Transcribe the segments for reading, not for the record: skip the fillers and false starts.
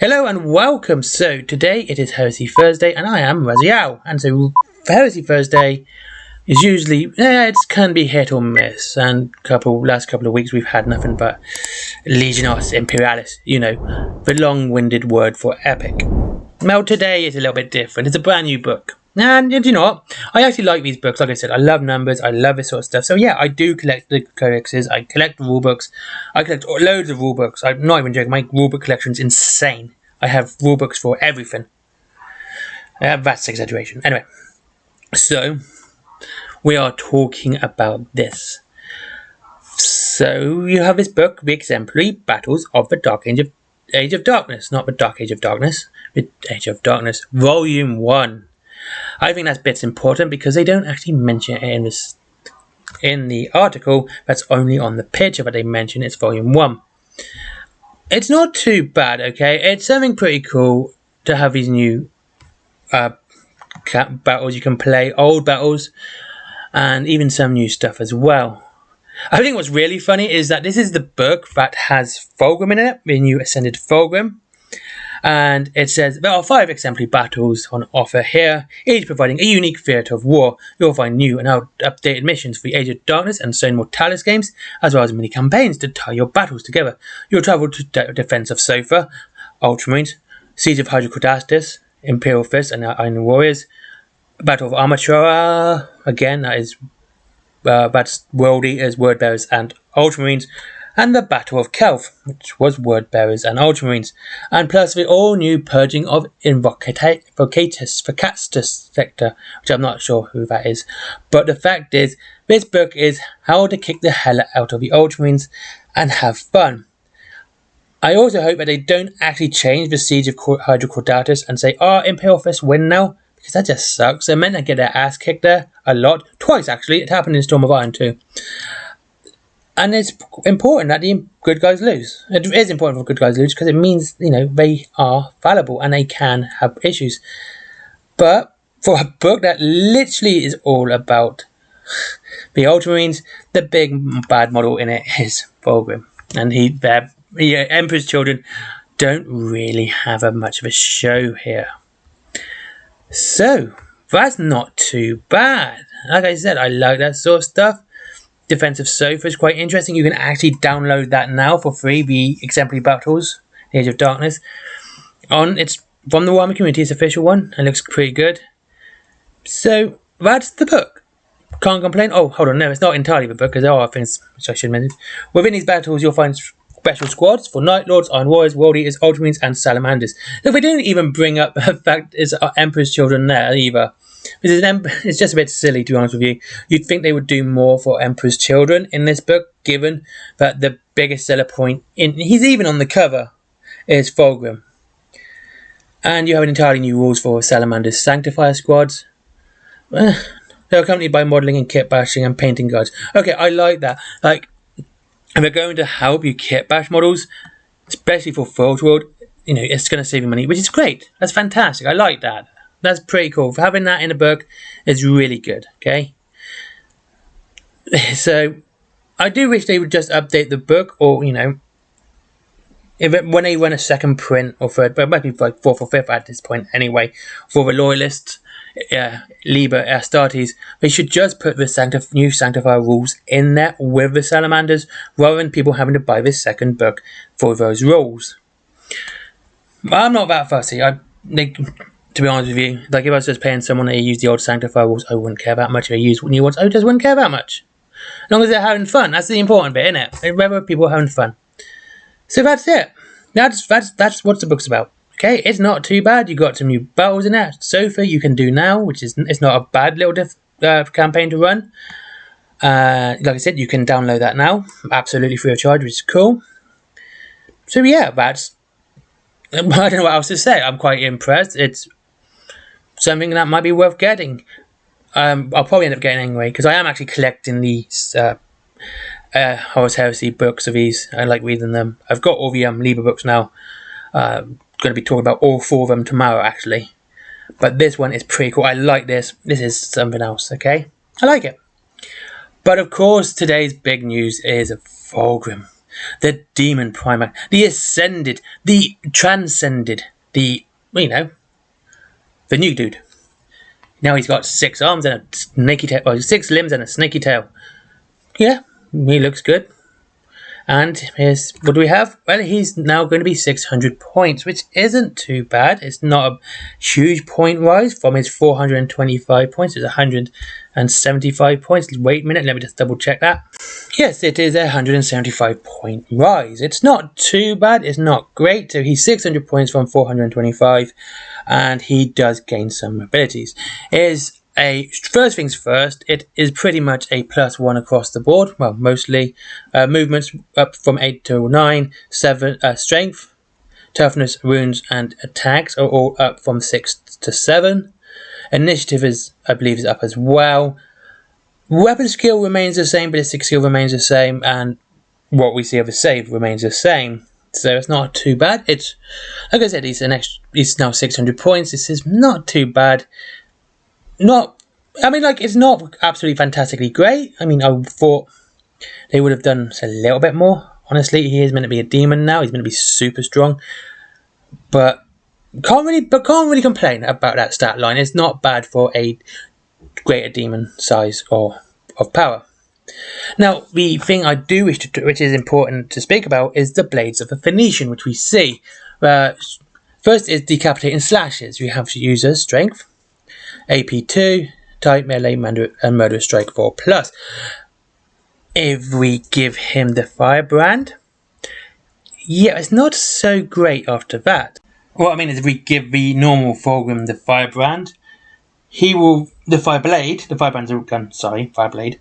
Hello and welcome. So today it is Heresy Thursday and I am Raziel. And so for Heresy Thursday is usually, it can be hit or miss. And last couple of weeks we've had nothing but Legionis Imperialis, you know, the long-winded word for epic. Well, today is a little bit different. It's a brand new book. And you know what? I actually like these books. Like I said, I love numbers. I love this sort of stuff. So yeah, I do collect the codexes. I collect rule books. I collect loads of rule books. I'm not even joking. My rule book collection is insane. I have rule books for everything. That's exaggeration. Anyway, so we are talking about this. So you have this book, The Exemplary Battles of the Dark Age of Darkness. Not the Dark Age of Darkness. The Age of Darkness. Volume 1. I think that bit's important because they don't actually mention it in the article. That's only on the picture that they mention it's volume 1. It's not too bad, okay? It's something pretty cool to have these new battles. You can play old battles and even some new stuff as well. I think what's really funny is that this is the book that has Fulgrim in it, the new Ascended Fulgrim. And it says, there are 5 exemplary battles on offer here, each providing a unique theatre of war. You'll find new and updated missions for the Age of Darkness and Zone Mortalis games, as well as mini campaigns to tie your battles together. You'll travel to Defense of Sofa, Ultramarines, Siege of Hydrocodastus, Imperial Fist and Iron Warriors, Battle of Armatura, again, that's World Eaters, Word Bearers and Ultramarines, and the Battle of Kelf, which was Word Bearers and Ultramarines, and plus the all-new Purging of Invocastus sector, which I'm not sure who that is. But the fact is, this book is how to kick the hell out of the Ultramarines and have fun. I also hope that they don't actually change the Siege of Hydrocodastus and say, Imperial Fist win now, because that just sucks. They're meant to get their ass kicked there a lot. Twice, actually. It happened in Storm of Iron too. And it's important that the good guys lose. It is important for good guys to lose because it means, you know, they are fallible and they can have issues. But for a book that literally is all about the Ultramarines, the big bad model in it is Fulgrim. And Emperor's Children don't really have much of a show here. So, that's not too bad. Like I said, I like that sort of stuff. Defensive Sofa is quite interesting. You can actually download that now for free, the Exemplary Battles, the Age of Darkness. It's from the Warhammer community, it's official one. It looks pretty good. So, that's the book. Can't complain. Oh, hold on, no, it's not entirely the book, because there are things which I should mention. Within these battles, you'll find special squads for Night Lords, Iron Warriors, World Eaters, Ultramarines, and Salamanders. Look, they didn't even bring up the fact it's Emperor's Children there either. It's just a bit silly, to be honest with you. You'd think they would do more for Emperor's Children in this book, given that the biggest seller point, he's even on the cover, is Fulgrim. And you have entirely new rules for Salamander's Sanctifier squads. They're accompanied by modelling and kit bashing and painting guides. Okay, I like that. Like, if they're going to help you kit bash models, especially for Forge World, you know, it's going to save you money, which is great. That's fantastic. I like that. That's pretty cool. For having that in a book is really good, okay? So, I do wish they would just update the book, or, you know, when they run a second print or third, but it might be like 4th or 5th at this point anyway, for the Loyalists, Liber Astartes, they should just put the new Sanctifier rules in there with the Salamanders, rather than people having to buy this second book for those rules. I'm not that fussy. To be honest with you, like if I was just paying someone to use the old Sanctifier rules, I wouldn't care that much. If they use new ones, I just wouldn't care that much. As long as they're having fun, that's the important bit, isn't it? Whether people are having fun. So that's it. That's what the book's about. Okay, it's not too bad. You got some new battles in there. Sofa you can do now, which is it's not a bad little campaign to run. Like I said, you can download that now, absolutely free of charge, which is cool. So yeah, that's. I don't know what else to say. I'm quite impressed. It's something that might be worth getting. I'll probably end up getting anyway, because I am actually collecting these Horus Heresy books of these. I like reading them. I've got all the Liber books now. Going to be talking about all 4 of them tomorrow, actually. But this one is pretty cool. I like this. This is something else, okay? I like it. But of course, today's big news is Fulgrim. the Demon Primarch, the Ascended, the Transcended, the, you know, the new dude. Now he's got 6 arms and a snaky tail, or 6 limbs and a snaky tail. Yeah, he looks good. And here's, what do we have? Well, he's now going to be 600 points, which isn't too bad. It's not a huge point rise from his 425 points. It's 175 points. Wait a minute, let me just double check that. Yes, it is a 175 point rise. It's not too bad. It's not great. So he's 600 points from 425, and he does gain some abilities. First things first, it is pretty much a +1 across the board. Well, mostly movements up from 8 to 9, 7 strength, toughness, wounds, and attacks are all up from 6 to 7. Initiative is, I believe, is up as well. Weapon skill remains the same, ballistic skill remains the same, and what we see of his save remains the same. So it's not too bad. It's, like I said, he's now 600 points. This is not too bad. It's not absolutely fantastically great. I mean, I thought they would have done a little bit more. Honestly, he is meant to be a demon now. He's meant to be super strong. But can't really complain about that stat line. It's not bad for a greater demon size or of power. Now, the thing I do wish to, which is important to speak about, is the Blades of the Phoenician, which we see. First is Decapitating Slashes. We have User Strength, AP 2, Type Melee, and Murderous Strike 4+. If we give him the Firebrand, yeah, it's not so great after that. What I mean is, if we give the normal Fulgrim the Firebrand, he will, the Firebrand's a gun, sorry, Fireblade,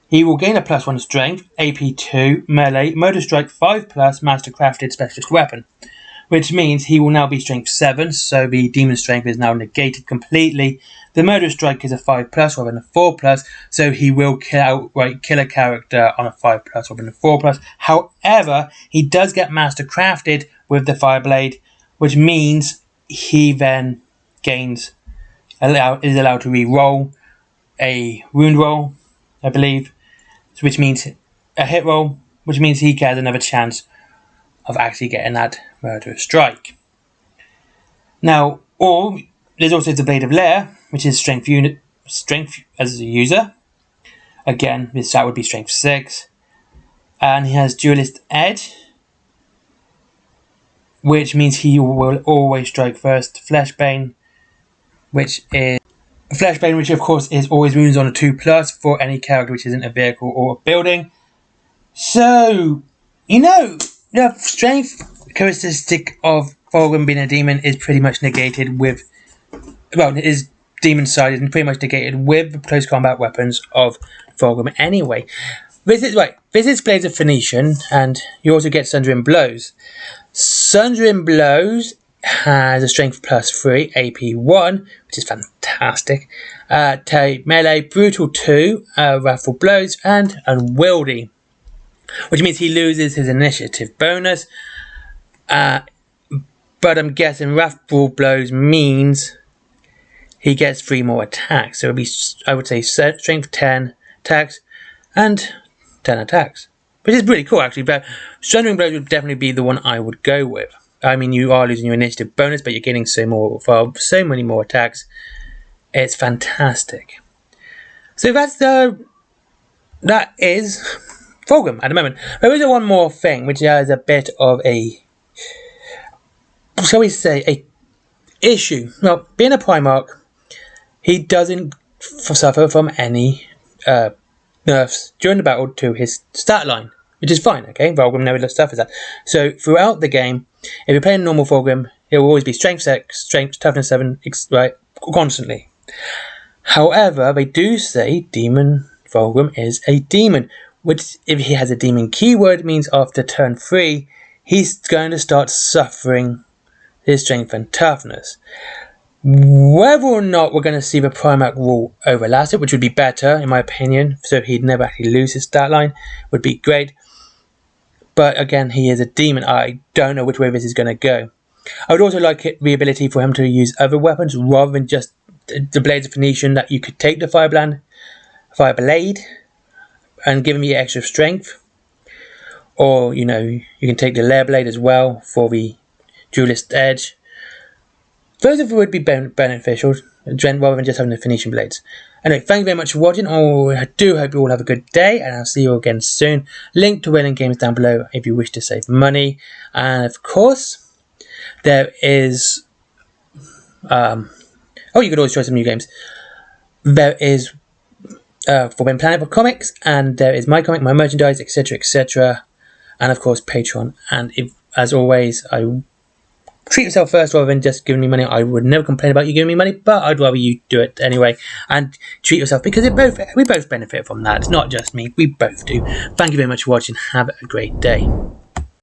he will gain a +1 Strength, AP 2, Melee, Murderous Strike 5+, Mastercrafted Specialist Weapon. Which means he will now be Strength 7, so the Demon Strength is now negated completely. The Murderous Strike is a 5+ rather than a 4+, so he will kill a character on a 5+ rather than a 4+. However, he does get Mastercrafted with the Fireblade, which means he then is allowed to re-roll a wound roll, I believe, which means a hit roll, which means he has another chance of actually getting that Murderous Strike. Now, there's also the Blade of Lair, which is strength as a user. Again, that would be Strength 6. And he has Duelist Edge, which means he will always strike first. Fleshbane, which of course is always wounds on a 2+ for any character which isn't a vehicle or a building. So, the strength characteristic of Fulgrim being a demon is pretty much negated with, his demon side is pretty much negated with the close combat weapons of Fulgrim anyway. This is Blades of Phoenician, and you also get Sundering Blows. Sundering Blows has a Strength +3, AP 1, which is fantastic. Melee, Brutal 2, Wrathful Blows, and Unwieldy, which means he loses his initiative bonus. But I'm guessing Wrathful Blows means he gets 3 more attacks. So it would be, I would say, Strength 10 attacks and 10 attacks, which is pretty cool actually. But Sundering Blows would definitely be the one I would go with. I mean, you are losing your initiative bonus, but you're getting so many more attacks. It's fantastic. So that is Fulgrim at the moment. There is one more thing, which is a bit of a, shall we say, a issue. Well, being a Primarch, he doesn't suffer from any nerfs during the battle to his stat line, which is fine, okay? Fulgrim never suffers that. So throughout the game, if you're playing normal Fulgrim, it will always be Strength 6, Strength, Toughness 7, right, constantly. However, they do say Demon Fulgrim is a demon, which, if he has a demon keyword, means after turn 3, he's going to start suffering his strength and toughness. Whether or not we're going to see the Primarch rule overlast it, which would be better, in my opinion, so he'd never actually lose his stat line, would be great. But again, he is a demon. I don't know which way this is going to go. I would also like the ability for him to use other weapons rather than just the Blades of Phoenician, that you could take the Fireblade and give him the extra strength. or you know, you can take the layer blade as well for the duelist edge. Those of them would be beneficial rather than just having the finishing blades. Anyway, thank you very much for watching. I do hope you all have a good day, and I'll see you again soon. Link to Wayland Games down below if you wish to save money. And of course, there is you could always try some new games. There is Forbidden Planet for comics, and there is my comic, my merchandise, etc, etc, and of course Patreon. And if, as always, I treat yourself first rather than just giving me money. I would never complain about you giving me money, but I'd rather you do it anyway and treat yourself, because we both benefit from that. It's not just me, we both do. Thank you very much for watching. Have a great day.